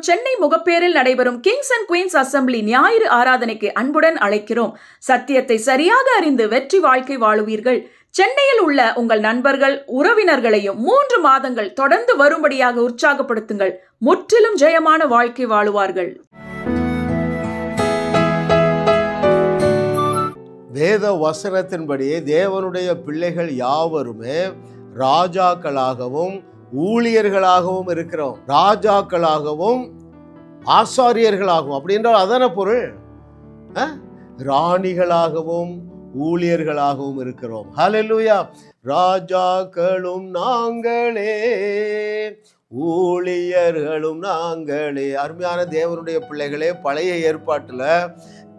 சென்னை முகப்பேரில் நடைபெறும் Kings and queens assembly ஞாயிறு ஆராதனைக்கு அன்புடன் அழைக்கிறோம். சத்தியத்தை சரியாக அறிந்து வெற்றி வாழ்க்கை வாழுவீர்கள். சென்னையில் உள்ள உங்கள் நண்பர்கள், உறவினர்களையும் 3 மாதங்கள் தொடர்ந்து வரும்படியாக உற்சாகப்படுத்துங்கள். முற்றிலும் ஜெயமான வாழ்க்கை வாழுவார்கள். வேத வசனத்தின்படி தேவனுடைய பிள்ளைகள் யாவருமே ராஜாக்களாகவும் ஊழியர்களாகவும் இருக்கிறோம். ராஜாக்களாகவும் ஆசாரியர்களாகவும் அப்படின்றால் அதான பொருள். ராணிகளாகவும் ஊழியர்களாகவும் இருக்கிறோம். ஹல்லேலூயா. ராஜாக்களும் நாங்களே, ஊழியர்களும் நாங்களே. அருமையான தேவனுடைய பிள்ளைகளே, பழைய ஏற்பாட்டுல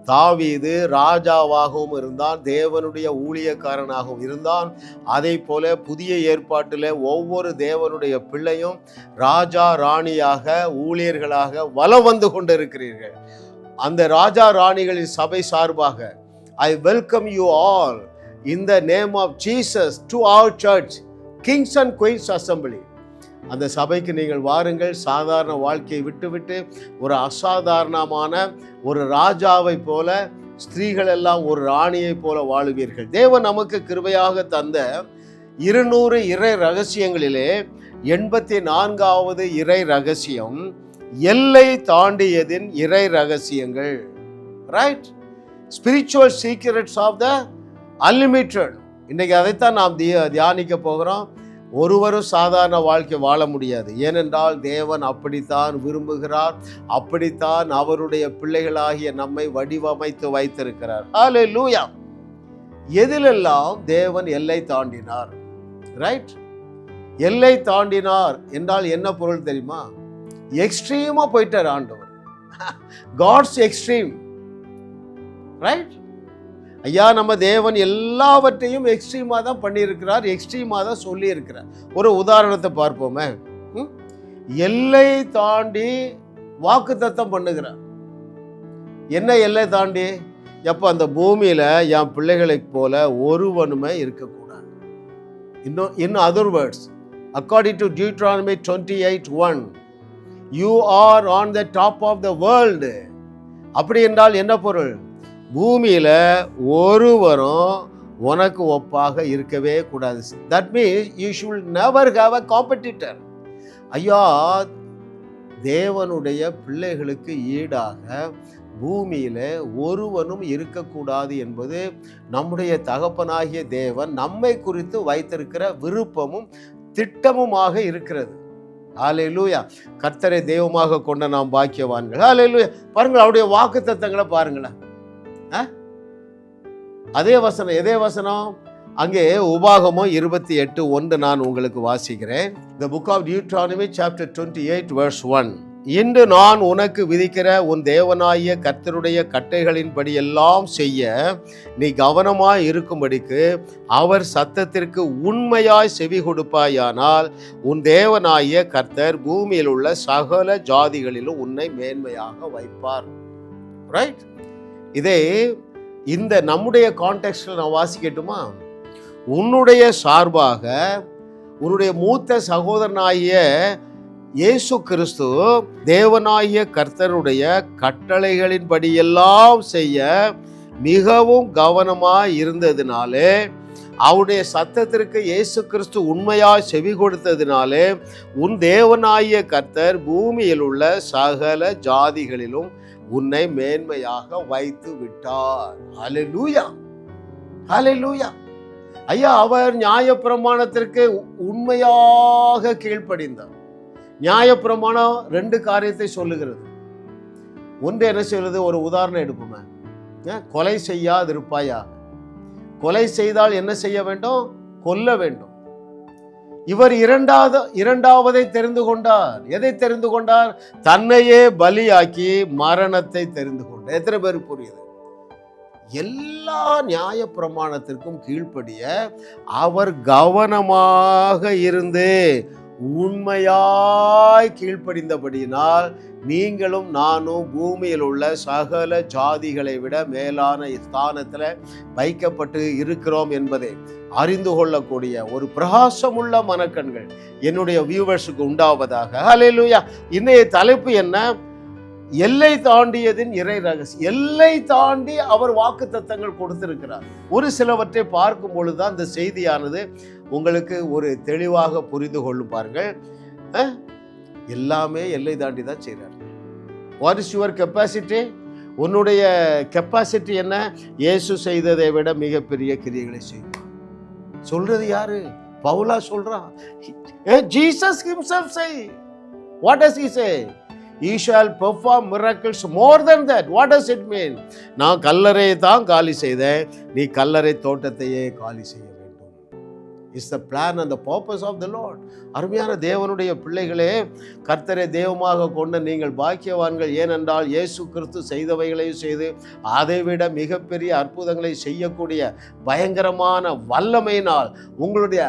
தாவீது ராஜாவாகவும் இருந்தான், தேவனுடைய ஊழியக்காரனாகவும் இருந்தான். அதை போல புதிய ஏற்பாட்டில் ஒவ்வொரு தேவனுடைய பிள்ளையும் ராஜா ராணியாக ஊழியர்களாக வலம் வந்து கொண்டிருக்கிறீர்கள். அந்த ராஜா ராணிகளின் சபை சார்பாக I welcome you all in the name of Jesus to our church, Kings and Queens Assembly. அந்த சபைக்கு நீங்கள் வாருங்கள். சாதாரண வாழ்க்கையை விட்டுவிட்டு ஒரு அசாதாரணமான ஒரு ராஜாவை போல, ஸ்திரீகள் எல்லாம் ஒரு ராணியை போல வாழுவீர்கள். தேவன் நமக்கு கிருபையாக தந்த 200 இறை ரகசியங்களிலே 84வது இறை ரகசியம் எல்லை தாண்டியதின் இறை ரகசியங்கள். Right? Spiritual secrets of the unlimited. இன்னைக்கு அதைத்தான் நாம் தியானிக்க போகிறோம். ஒருவரும் சாதாரண வாழ்க்கை வாழ முடியாது. ஏனென்றால் தேவன் அப்படித்தான் விரும்புகிறார், அப்படித்தான் அவருடைய பிள்ளைகளாகிய நம்மை வடிவமைத்து வைத்திருக்கிறார். ஹல்லேலூயா. எதிலெல்லாம் தேவன் எல்லை தாண்டினார்? ரைட்? எல்லை தாண்டினார் என்றால் என்ன பொருள் தெரியுமா? எக்ஸ்ட்ரீமா போயிட்டார் ஆண்டவர். God's extreme. ரைட்? ஐயா, நம்ம தேவன் எல்லாவற்றையும் எக்ஸ்ட்ரீமாக தான் பண்ணியிருக்கிறார், எக்ஸ்ட்ரீமாக தான் சொல்லி இருக்கிறார். ஒரு உதாரணத்தை பார்ப்போமே. எல்லை தாண்டி வாக்குத்தத்தம் பண்ணுகிறார். என்ன எல்லை தாண்டி? எப்போ அந்த பூமியில் என் பிள்ளைகளைப் போல ஒருவனுமே இருக்கக்கூடாது. in other words, according to Deuteronomy 28:1, you are on the top of the world. அப்படி என்றால் என்ன பொருள்? பூமியில ஒருவரும் உனக்கு ஒப்பாக இருக்கவே கூடாது. That means you should never have a competitor. ஐயா, தேவனுடைய பிள்ளைகளுக்கு ஈடாக பூமியில ஒருவனும் இருக்கக்கூடாது என்பது நம்முடைய தகப்பனாகிய தேவன் நம்மை குறித்து வைத்திருக்கிற விருப்பமும் திட்டமுமாக இருக்கிறது. ஹல்லேலூயா. கர்த்தரை தெய்வமாக கொண்ட நாம் பாக்கியவான்கள். ஹல்லேலூயா. பாருங்கள், அவருடைய வாக்குத்தத்தங்களை பாருங்களேன். அதே வசனம், எதே வசனம்? அங்கே உபாகமம் 28:1 நான் உங்களுக்கு வாசிக்கிறேன். The book of Deuteronomy chapter 28 verse 1. இன்று நான் உனக்கு விதிக்கிற உன் தேவனாகிய கர்த்தருடைய கட்டளைகளின்படி எல்லாம் செய்ய நீ கவனமாய் இருக்கும்படிக்கு அவர் சத்தத்திற்கு உண்மையாய் செவி கொடுப்பாயானால் உன் தேவனாகிய கர்த்தர் பூமியில் உள்ள சகல ஜாதிகளிலும் உன்னை மேன்மையாக வைப்பார். ரைட்? இதே இந்த நம்முடைய கான்டெக்ஸ்ட்ல நான் வாசிக்கட்டுமா? உன்னுடைய சார்பாக உன்னுடைய மூத்த சகோதரனாகிய இயேசு கிறிஸ்து தேவனாகிய கர்த்தருடைய கட்டளைகளின்படியெல்லாம் செய்ய மிகவும் கவனமாய் இருந்ததினாலே, அவருடைய சத்தத்திற்கு இயேசு கிறிஸ்து உண்மையாய் செவி கொடுத்ததினாலே உன் தேவனாகிய கர்த்தர் பூமியில் உள்ள சகல ஜாதிகளிலும் உன்னை மேன்மையாக வைத்து விட்டார். ஹல்லேலூயா. ஹல்லேலூயா. ஐயா, அவர் நியாயப்பிரமாணத்திற்கு உண்மையாக கீழ்ப்படிந்தார். நியாயப்பிரமாணம் 2 காரியத்தை சொல்லுகிறது. ஒன்று என்ன சொல்லுது? ஒரு உதாரணம் எடுப்போமே. கொலை செய்யாதிருப்பாயா. கொலை செய்தால் என்ன செய்ய வேண்டும்? கொல்ல வேண்டும். இவர் இரண்டாவதை தெரிந்து கொண்டார். எதை தெரிந்து கொண்டார்? தன்னையே பலியாக்கி மரணத்தை தெரிந்து கொண்டார். எத்தனை பேர் புரியுது? எல்லா நியாய பிரமாணத்திற்கும் கீழ்ப்படிய அவர் கவனமாக இருந்து உண்மையாய் கீழ்ப்படிந்தபடியினால் நீங்களும் நானும் பூமியில் உள்ள சகல ஜாதிகளை விட மேலான ஸ்தானத்தில் வைக்கப்பட்டு இருக்கிறோம் என்பதை அறிந்து கொள்ளக்கூடிய ஒரு பிரகாசமுள்ள மனக்கண்கள் என்னுடைய வியூவர்ஸுக்கு உண்டாவதாக. ஹல்லேலூயா. இன்றைய தலைப்பு என்ன? எல்லை தாண்டியதின் இறை ரகசியம். எல்லை தாண்டி அவர் வாக்குத்தத்தங்கள் கொடுத்திருக்கிறார். ஒரு சிலவற்றை பார்க்கும் பொழுதுதான் இந்த செய்தியானது உங்களுக்கு ஒரு தெளிவாக புரிந்து கொள்ளும். பாருங்கள், எல்லாமே எல்லை தாண்டி தான் செய்கிறார். What is your capacity? உன்னுடைய கெப்பாசிட்டி என்ன? இயேசு செய்ததை விட மிகப்பெரிய கிரியைகளை செய்யும். சொல்றது யாரு? பவுலா சொல்றான். Jesus himself say. What does he say? He shall perform miracles more than that. What does it mean? நான் கல்லறையை தான் காலி செய்தேன், நீ கல்லறை தோட்டத்தையே காலி செய்ய வேண்டும். It's the plan and the purpose of the Lord. அருமையான தேவனுடைய பிள்ளைகளே, கர்த்தரை தெய்வமாக கொண்ட நீங்கள் பாக்கியவான்கள். ஏனென்றால் இயேசு கிறிஸ்து செய்தவைகளையும் செய்து அதைவிட மிகப்பெரிய அற்புதங்களை செய்யக்கூடிய பயங்கரமான வல்லமையினால் உங்களுடைய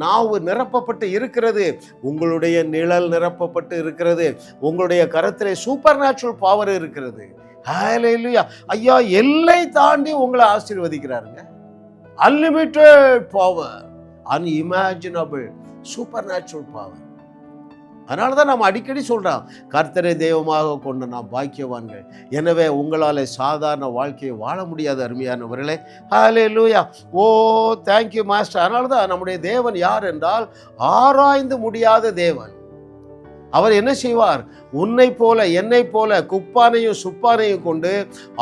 நாவு நிரப்பப்பட்டு இருக்கிறது, உங்களுடைய நிழல் நிரப்பப்பட்டு இருக்கிறது, உங்களுடைய கரத்திலே சூப்பர் நேச்சுரல் பவர் இருக்கிறது. ஹல்லேலூயா. ஐயா, எல்லை தாண்டி உங்களை ஆசீர்வதிக்கிறாருங்க. Unlimited power, unimaginable supernatural power. அதனால தான் நம்ம அடிக்கடி சொல்கிறோம், கர்த்தரை தெய்வமாக கொண்ட நாம் பாக்கியவான்கள். எனவே உங்களால் சாதாரண வாழ்க்கையை வாழ முடியாது அருமையானவர்களே. ஹல்லேலூயா. Oh thank you master. அதனால தான் நம்முடைய தேவன் யார் என்றால் ஆராய்ந்து முடியாத தேவன். அவர் என்ன செய்வார்? உன்னை போல என்னை போல குப்பானையும் சுப்பானையும் கொண்டு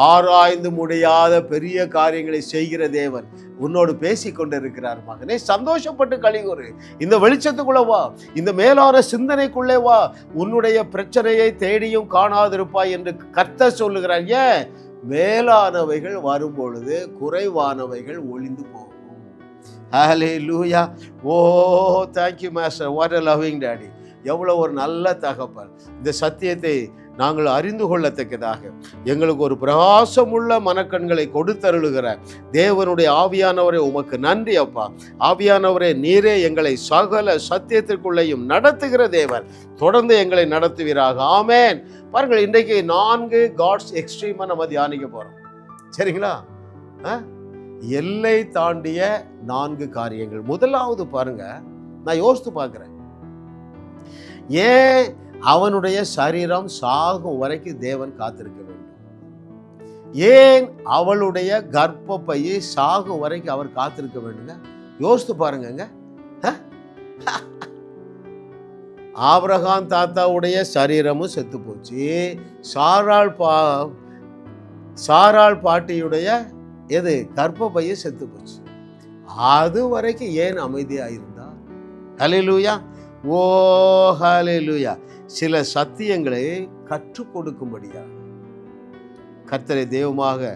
ஆராய்ந்து முடியாத பெரிய காரியங்களை செய்கிற தேவன் உன்னோடு பேசி கொண்டிருக்கிறார். மகனே, சந்தோஷப்பட்டு கலிகூறு. இந்த வெளிச்சத்துக்குள்ள வா, இந்த மேலான சிந்தனைக்குள்ளே வா. உன்னுடைய பிரச்சனையை தேடியும் காணாதிருப்பாய் என்று கர்த்தர் சொல்லுகிறார். ஏன்? மேலானவைகள் வரும்பொழுது குறைவானவைகள் ஒளிந்து போகும். Hallelujah. Oh thank you master. What a loving daddy. எவ்வளோ ஒரு நல்ல தகப்பன். இந்த சத்தியத்தை நாங்கள் அறிந்து கொள்ளத்தக்கதாக எங்களுக்கு ஒரு பிரகாசமுள்ள மனக்கண்களை கொடுத்தருளுகிற தேவனுடைய ஆவியானவரே, உமக்கு நன்றி அப்பா. ஆவியானவரே, நீரே எங்களை சகல சத்தியத்திற்குள்ளேயும் நடத்துகிற தேவன். தொடர்ந்து எங்களை நடத்துவீராக. ஆமேன். பாருங்கள், இன்றைக்கு 4 காட்ஸ் எக்ஸ்ட்ரீமாக நம்ம தியானிக்க போகிறோம். சரிங்களா? எல்லை தாண்டிய 4 காரியங்கள். முதலாவது பாருங்க, நான் யோசித்து பார்க்குறேன், ஏன் அவனுடைய சரீரம் சாகும் வரைக்கும் தேவன் காத்திருக்க வேண்டும்? ஏன் அவளுடைய கர்ப்பப்பையை சாகும் வரைக்கும் அவர் காத்திருக்க வேண்டுங்க? யோசித்து பாருங்க. ஆபிரகாம் தாத்தாவுடைய சரீரமும் செத்து போச்சு. சாராள் பாட்டியுடைய கர்ப்பப்பையும் செத்து போச்சு. அது வரைக்கும் ஏன் அமைதியாக இருந்தார்? ஹல்லேலூயா. ஓ ஹல்லேலூயா. சில சத்தியங்களை கற்றுக் கொடுக்கும்படியா கர்த்தரை தெய்வமாக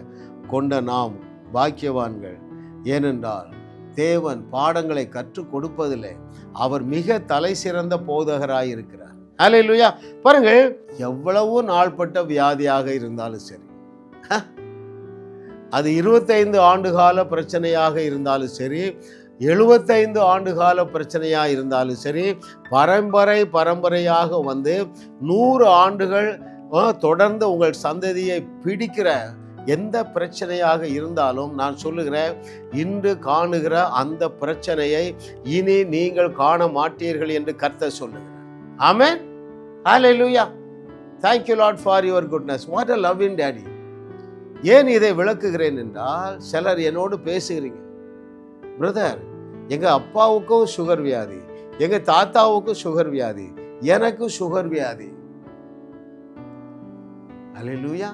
கொண்ட நாம் பாக்கியவான்கள். ஏனென்றால் தேவன் பாடங்களை கற்றுக் கொடுப்பதில்லை, அவர் மிக தலை சிறந்த போதகராய் இருக்கிறார். ஹல்லேலூயா. பாருங்கள், எவ்வளவு நாள்பட்ட வியாதியாக இருந்தாலும் சரி, அது 25 ஆண்டுகால பிரச்சனையாக இருந்தாலும் சரி, 75 ஆண்டுகால பிரச்சனையாக இருந்தாலும் சரி, பரம்பரையாக வந்து 100 ஆண்டுகள் தொடர்ந்து உங்கள் சந்ததியை பிடிக்கிற எந்த பிரச்சனையாக இருந்தாலும் நான் சொல்லுகிறேன், இன்று காணுகிற அந்த பிரச்சனையை இனி நீங்கள் காண மாட்டீர்கள் என்று கர்த்தர் சொல்லுகிறார். ஆமென். ஹல்லேலூயா. Thank you Lord for your goodness. What a loving daddy. ஏன் இதை விளக்குகிறேன் என்றால், சிலர் என்னோடு பேசுகிறீங்க, பிரதர் எங்கள் அப்பாவுக்கும் சுகர் வியாதி, எங்கள் தாத்தாவுக்கும் சுகர் வியாதி, எனக்கும் சுகர் வியாதி. ஹல்லேலூயா.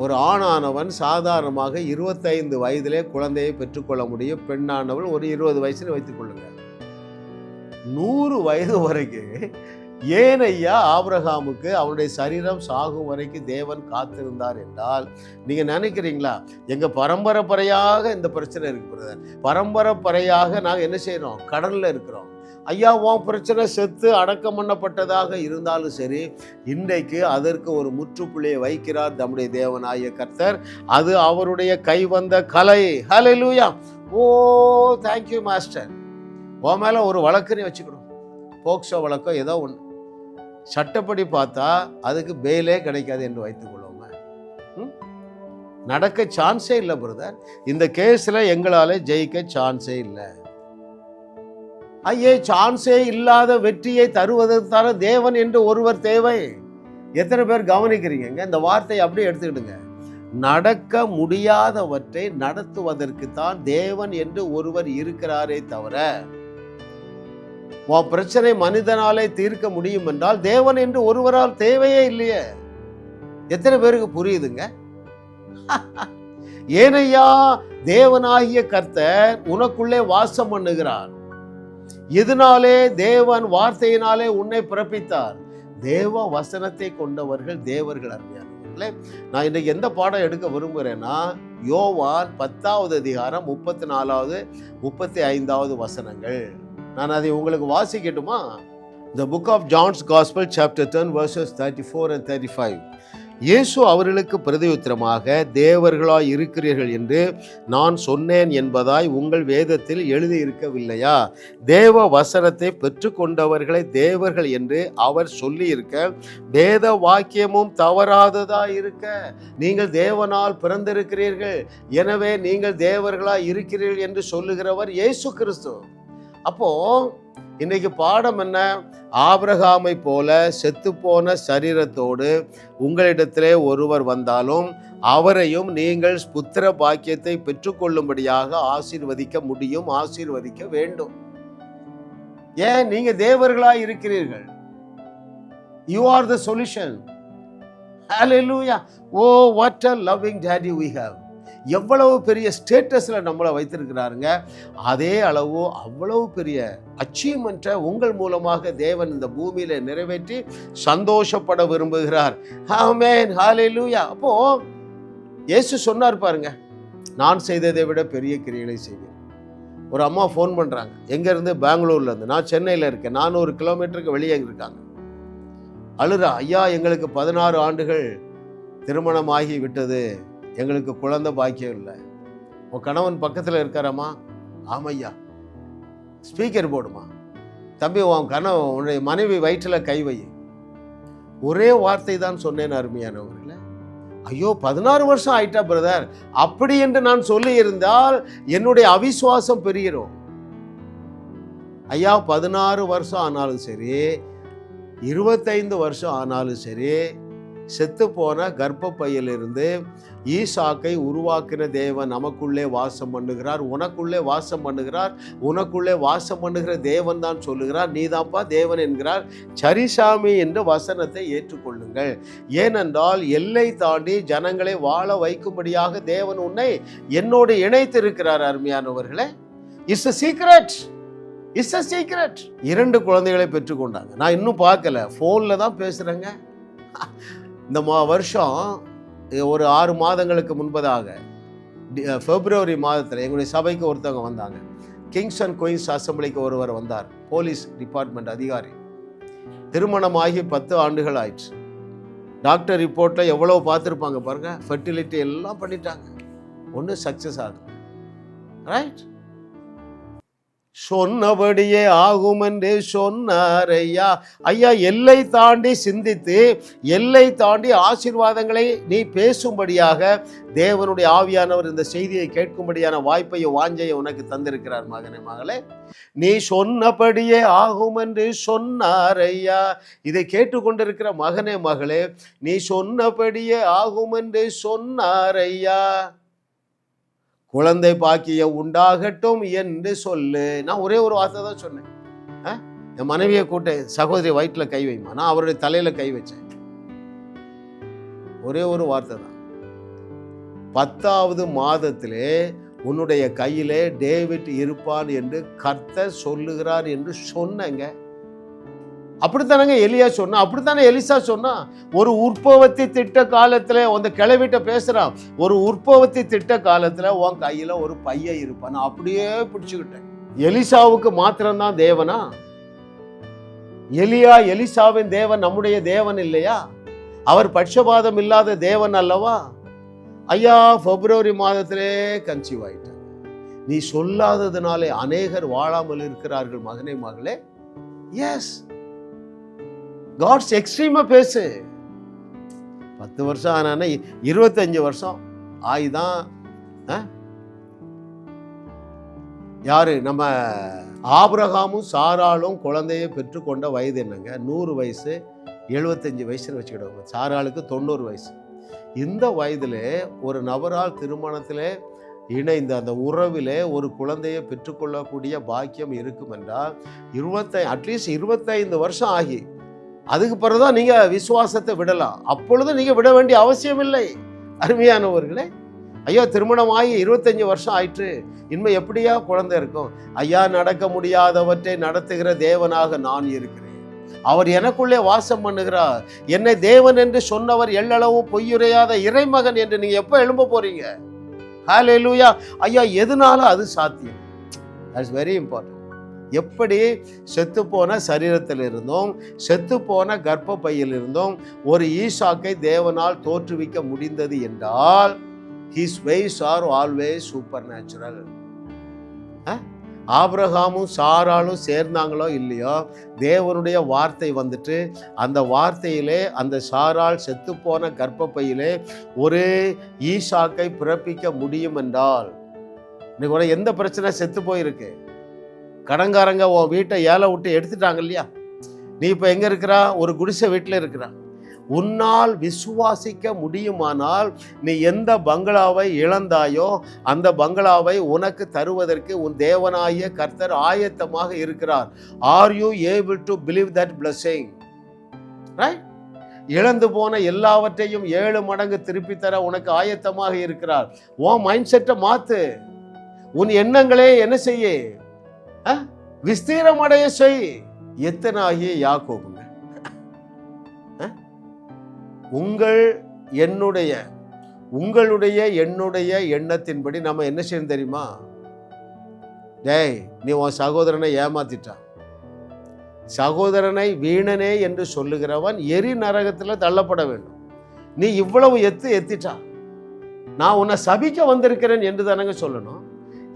ஒரு ஆணானவன் சாதாரணமாக 25 வயதிலே குழந்தையை பெற்றுக்கொள்ள முடியும். பெண்ணானவள் ஒரு 20 வயசுல வைத்துக் கொள்ளுங்க. 100 வயது வரைக்கும் ஏன் ஐயா ஆபிரகாமுக்கு அவனுடைய சரீரம் சாகும் வரைக்கும் தேவன் காத்திருந்தார் என்றால், நீங்க நினைக்கிறீங்களா எங்க பரம்பரையாக இந்த பிரச்சனை இருக்கு பிரதர், பரம்பரையாக நாங்கள் என்ன செய்யறோம், கடல்ல இருக்கிறோம். ஐயா உன் பிரச்சனை செத்து அடக்கம் பண்ணப்பட்டதாக இருந்தாலும் சரி, இன்றைக்கு அதற்கு ஒரு முற்றுப்புள்ளியை வைக்கிறார் நம்முடைய தேவனாகிய கர்த்தர். அது அவருடைய கைவந்த கலை. ஹல்லேலூயா. Oh thank you master. உன் மேலே ஒரு வழக்குன்னு வச்சுக்கணும், போக்சோ வழக்கோ ஏதோ ஒன்று. சட்டப்படி பார்த்தா அதுக்கு பெயிலே கிடைக்காது என்று வைத்துக்கொள்வோங்க. நடக்க சான்ஸே இல்லை பிரதர். இந்த கேஸில் எங்களால் ஜெயிக்க சான்ஸே இல்லை. ஐயே, சான்ஸே இல்லாத வெற்றியை தருவதற்கான தேவன் என்று ஒருவர் தேவை. எத்தனை பேர் கவனிக்கிறீங்க? இந்த வார்த்தையை அப்படியே எடுத்துக்கிடுங்க. நடக்க முடியாதவற்றை நடத்துவதற்கு தான் தேவன் என்று ஒருவர் இருக்கிறாரே தவிர, உன் பிரச்சனை மனிதனாலே தீர்க்க முடியும் என்றால் தேவன் என்று ஒருவரால் தேவையே இல்லையே. எத்தனை பேருக்கு புரியுதுங்க? ஏனையா தேவனாகிய கர்த்தர் உனக்குள்ளே வாசம் பண்ணுகிறார். எதனாலே? தேவன் வார்த்தையினாலே உன்னை பிறப்பித்தார். தேவ வசனத்தை கொண்டவர்கள் தேவர்கள். அருமையானவர்களே, நான் இன்னைக்கு எந்த பாடம் எடுக்க விரும்புகிறேன்னா, யோவான் 10வது அதிகாரம் 34வது 35வது வசனங்கள். நான் அதை உங்களுக்கு வாசிக்கட்டுமா? The book of John's Gospel chapter 10 verses 34 and 35. இயேசு அவர்களுக்கு பிரதியுத்தரமாக, தேவர்களாய் இருக்கிறீர்கள் என்று நான் சொன்னேன் என்பதாய் உங்கள் வேதத்தில் எழுதியிருக்கவில்லையா? தேவ வசனத்தை பெற்றுக்கொண்டவர்களை தேவர்கள் என்று அவர் சொல்லியிருக்க வேத வாக்கியமும் தவறாததாய் இருக்க, நீங்கள் தேவனால் பிறந்திருக்கிறீர்கள், எனவே நீங்கள் தேவர்களாய் இருக்கிறீர்கள் என்று சொல்லுகிறவர் இயேசு கிறிஸ்து. அப்போ இன்னைக்கு பாடம் என்ன? ஆபிரகாமை போல செத்துப்போன சரீரத்தோடு உங்களிடத்திலே ஒருவர் வந்தாலும் அவரையும் நீங்கள் புத்திர பாக்கியத்தை பெற்றுக்கொள்ளும்படியாக ஆசீர்வதிக்க முடியும், ஆசீர்வதிக்க வேண்டும். ஏன்? நீங்க தேவர்களாய் இருக்கிறீர்கள். You are the solution. Hallelujah. Oh, what a loving daddy we have. எவ்வளவு பெரிய ஸ்டேட்டஸில் நம்மளை வைத்திருக்கிறாருங்க. அதே அளவு அவ்வளவு பெரிய அச்சீவ்மெண்ட்டை உங்கள் மூலமாக தேவன் இந்த பூமியில் நிறைவேற்றி சந்தோஷப்பட விரும்புகிறார். ஆமென், ஹல்லேலூயா. அப்போ இயேசு சொன்னார் பாருங்க, நான் செய்ததை விட பெரிய கிரியைகளை செய்வேன். ஒரு அம்மா ஃபோன் பண்ணுறாங்க, எங்கேருந்து? பெங்களூர்லேருந்து. நான் சென்னையில் இருக்கேன், 400 கிலோமீட்டருக்கு வெளியே இருக்காங்க. அழுறா, ஐயா எங்களுக்கு 16 ஆண்டுகள் திருமணமாகி விட்டது, எங்களுக்கு குழந்தை பாக்கியம் இல்லை. உன் கணவன் பக்கத்தில் இருக்காரம்மா? ஆமையா. ஸ்பீக்கர் போடுமா? தம்பி, உன்னுடைய மனைவி வயிற்றில் கை வை. ஒரே வார்த்தை தான் சொன்னேன் அருமையானவர்களே. ஐயோ 16 வருஷம் ஆயிட்டா பிரதர், அப்படி என்று நான் சொல்லி இருந்தால் என்னுடைய அவிசுவாசம் பெருகிரும். ஐயா 16 வருஷம் ஆனாலும் சரி, 25 வருஷம் ஆனாலும் சரி, செத்து போன கர்ப்பப்பையிலிருந்து ஈசாக்கை உருவாக்கின தேவன் நமக்குள்ளே வாசம் பண்ணுகிறார், உனக்குள்ளே வாசம் பண்ணுகிறார். உனக்குள்ளே வாசம் பண்ணுகிற தேவன் தான் சொல்லுகிறார், நீதான்ப்பா தேவன் என்கிறார். சரிசாமி என்ற வசனத்தை ஏற்றுக்கொள்ளுங்கள். ஏனென்றால் எல்லை தாண்டி ஜனங்களை வாழ வைக்கும்படியாக தேவன் உன்னை என்னோடு இணைத்திருக்கிறார். அருமையானவர்களே, it's a secret. It's a secret. 2 குழந்தைகளை பெற்றுக்கொண்டாங்க. நான் இன்னும் பார்க்கல, ஃபோனில் தான் பேசுகிறேங்க. இந்த வருஷம் ஒரு 6 மாதங்களுக்கு முன்பதாக பிப்ரவரி மாதத்தில் எங்களுடைய சபைக்கு ஒருத்தவங்க வந்தாங்க. கிங்ஸ் அண்ட் குயின்ஸ் அசம்பிளிக்கு ஒருவர் வந்தார், போலீஸ் டிபார்ட்மெண்ட் அதிகாரி. திருமணமாகி 10 ஆண்டுகள் ஆயிடுச்சு. டாக்டர் ரிப்போர்ட்டில் எவ்வளோ பார்த்துருப்பாங்க பாருங்க, ஃபெர்டிலிட்டி எல்லாம் பண்ணிட்டாங்க, ஒன்றும் சக்ஸஸ் ஆகுது. ரைட்? சொன்னபடியே ஆகும் என்று சொன்னார் ஐயா. ஐயா, எல்லை தாண்டி சிந்தித்து எல்லை தாண்டி ஆசீர்வாதங்களை நீ பேசும்படியாக தேவனுடைய ஆவியானவர் இந்த செய்தியை கேட்கும்படியான வாய்ப்பையும் வாஞ்சையும் உனக்கு தந்திருக்கிறார். மகனே, மகளே, நீ சொன்னபடியே ஆகும் என்று சொன்னார் ஐயா. இதை கேட்டுக்கொண்டிருக்கிற மகனே, மகளே, நீ சொன்னபடியே ஆகும் என்று சொன்னார் ஐயா. குழந்தை பாக்கியம் உண்டாகட்டும் என்று சொல்லு. நான் ஒரே ஒரு வார்த்தை தான் சொன்னேன். என் மனைவியை கூட்ட, சகோதரி வயிற்றில் கை வைமா. நான் அவருடைய தலையில கை வச்சேன். ஒரே ஒரு வார்த்தை தான். 10வது மாதத்திலே உன்னுடைய கையிலே டேவிட் இருப்பான் என்று கர்த்தர் சொல்லுகிறார் என்று சொன்னங்க. அப்படித்தானங்க எலியா சொன்னா, அப்படித்தானே எலிசா சொன்னா. ஒரு உற்பத்தி திட்ட காலத்துல அந்த கிளவிட்ட பேசுறான், ஒரு உற்பத்தி திட்ட காலத்துல உன் கையில ஒரு பையன் இருப்பான். நான் அப்படியே பிடிச்சுக்கிட்டேன். எலிசாவுக்கு மாத்திரம்தான் தேவனா? எலிசாவின் தேவன் நம்முடைய தேவன் இல்லையா? அவர் பட்சபாதம் இல்லாத தேவன் அல்லவா? ஐயா, பிப்ரவரி மாதத்திலே கன்சீவ் ஆயிட்டாங்க. நீ சொல்லாததுனாலே அநேகர் வாழாமல் இருக்கிறார்கள் மகனே மகளே. எஸ், காட்ஸ் எக்ஸ்ட்ரீமா பேசு. 10 வருஷம் ஆனா 25 வருஷம் ஆயிதான். யாரு? நம்ம ஆபிரகாமும் சாராளும் குழந்தையை பெற்றுக்கொண்ட வயது என்னங்க? 100 வயசு, 75 வயசுன்னு வச்சுக்கிடுவாங்க. சாராளுக்கு 90 வயசு. இந்த வயதிலே ஒரு நபரால் திருமணத்திலே இணைந்து அந்த உறவிலே ஒரு குழந்தையை பெற்றுக்கொள்ளக்கூடிய பாக்கியம் இருக்கும் என்றால் அட்லீஸ்ட் 25 வருஷம் ஆகி அதுக்கு பிறகுதான் நீங்க விசுவாசத்தை விடலாம். அப்பொழுது நீங்க விட வேண்டிய அவசியம் இல்லை. அருமையானவர்களே, ஐயா திருமணம் ஆகி 25 வருஷம் ஆயிற்று, இனிமே எப்படியா குழந்தை இருக்கும்? ஐயா, நடக்க முடியாதவற்றை நடத்துகிற தேவனாக நான் இருக்கிறேன். அவர் எனக்குள்ளே வாசம் பண்ணுகிறார். என்னை தேவன் என்று சொன்னவர் எள்ளளவும் பொய்யுரையாத இறைமகன் என்று நீங்க எப்ப எழும்ப போறீங்க? ஹல்லேலூயா. ஐயா, எதனால அது சாத்தியம்? That's very important. எப்படி செத்துப்போன சரீரத்தில் இருந்தும் செத்துப்போன கர்ப்ப பையில் இருந்தும் ஒரு ஈசாக்கை தேவனால் தோற்றுவிக்க முடிந்தது என்றால் his ways are always supernatural. ஆபிரகாமும் சாராளும் சேர்ந்தாங்களோ இல்லையோ, தேவனுடைய வார்த்தை வந்துட்டு அந்த வார்த்தையிலே அந்த சாராள் செத்துப்போன கர்ப்பப்பையிலே ஒரு ஈசாக்கை பிறப்பிக்க முடியும் என்றால், இன்னைக்கு எந்த பிரச்சனை செத்து போயிருக்கு? கடங்காரங்க உன் வீட்டை ஏழை விட்டு எடுத்துட்டாங்க இல்லையா? நீ இப்போ எங்கே இருக்கிறா? ஒரு குடிசை வீட்டில் இருக்கிறா. உன்னால் விசுவாசிக்க முடியுமானால் நீ எந்த பங்களாவை இழந்தாயோ அந்த பங்களாவை உனக்கு தருவதற்கு உன் தேவனாகிய கர்த்தர் ஆயத்தமாக இருக்கிறார். Are you able to believe that blessing? Right? இழந்து போன எல்லாவற்றையும் 7 மடங்கு திருப்பி தர உனக்கு ஆயத்தமாக இருக்கிறார். உன் மைண்ட் செட்டை மாத்து. உன் எண்ணங்களே என்ன செய்ய? விஸ்தீரமடைய செய். எத்தனாகிய யாக்கோபுங்க, உங்களுடைய என்னுடைய எண்ணத்தின்படி நம்ம என்ன செய்யணும் தெரியுமா? டேய், நீ உன் சகோதரனை ஏமாத்திட்டான். சகோதரனை வீணனே என்று சொல்லுகிறவன் எரி நரகத்தில் தள்ளப்பட வேண்டும். நீ இவ்வளவு எத்திட்டா, நான் உன்னை சபிக்க வந்திருக்கிறேன் என்று தானங்க சொல்லணும்.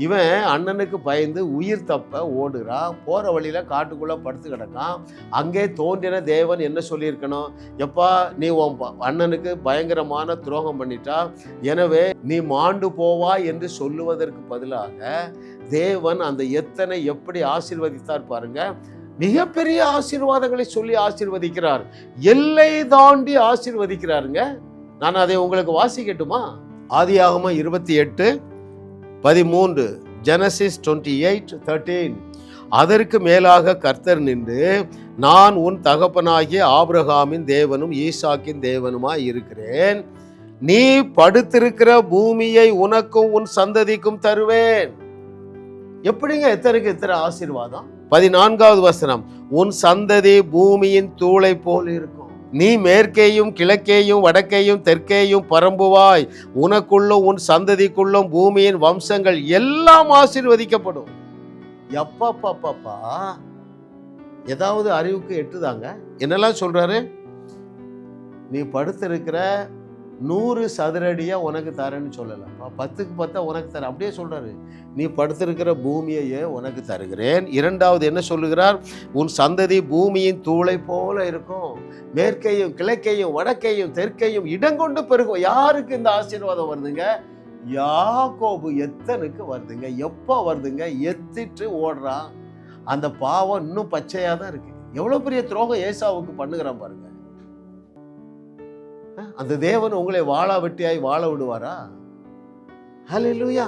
இவன் அண்ணனுக்கு பயந்து உயிர் தப்ப ஓடுறான். போகிற வழியில் காட்டுக்குள்ளே படுத்து கிடக்கான். அங்கே தோன்றின தேவன் என்ன சொல்லியிருக்கணும்? எப்பா, நீ உன் அண்ணனுக்கு பயங்கரமான துரோகம் பண்ணிட்டா, எனவே நீ மாண்டு போவா என்று சொல்லுவதற்கு பதிலாக தேவன் அந்த எத்தனை எப்படி ஆசீர்வதித்தார் பாருங்க. மிகப்பெரிய ஆசீர்வாதங்களை சொல்லி ஆசீர்வதிக்கிறார். எல்லை தாண்டி ஆசீர்வதிக்கிறாருங்க. நான் அதை உங்களுக்கு வாசிக்கட்டுமா? ஆதியாகமம் 28:13, ஜெனசிஸ் 28:13. அதற்கு மேலாக கர்த்தர் நின்று, நான் உன் தகப்பனாகிய ஆபிரகாமின் தேவனும் ஈசாக்கின் தேவனுமாய் இருக்கிறேன். நீ படுத்திருக்கிற பூமியை உனக்கும் உன் சந்ததிக்கும் தருவேன். எப்படிங்க எத்தனை ஆசீர்வாதம்? 14வது வசனம், உன் சந்ததி பூமியின் தூளை போல் இருக்கும். நீ மேற்கேயும் கிழக்கேயும் வடக்கேயும் தெற்கேயும் பரம்புவாய். உனக்குள்ளும் உன் சந்ததிக்குள்ளும் பூமியின் வம்சங்கள் எல்லாம் ஆசீர்வதிக்கப்படும். எப்பப்பா, ஏதாவது அறிவுக்கு எட்டுதாங்க? என்னெல்லாம் சொல்றாரு? நீ படுத்திருக்கிற 100 சதுரடியா உனக்கு தரேன்னு சொல்லலப்பா, 10க்கு 10 உனக்கு தர, அப்படியே சொல்றாரு. நீ படுத்திருக்கிற பூமியையே உனக்கு தருகிறேன். 2வது என்ன சொல்லுகிறார்? உன் சந்ததி பூமியின் தூளை போல இருக்கும். மேற்கையும் கிழக்கையும் வடக்கையும் தெற்கையும் இடங்கொண்டு பெருகும். யாருக்கு இந்த ஆசீர்வாதம் வருதுங்க? யாக்கோபு எத்தனுக்கு வருதுங்க. எப்போ வருதுங்க? எத்திட்டு ஓடுறான். அந்த பாவம் இன்னும் பச்சையா தான் இருக்கு. எவ்வளவு பெரிய துரோகம் ஏசாவுக்கு பண்ணுகிறான் பாருங்க. அந்த தேவன் உங்களை வாழா வெட்டியாய் வாழ விடுவாரா? ஹல்லேலூயா.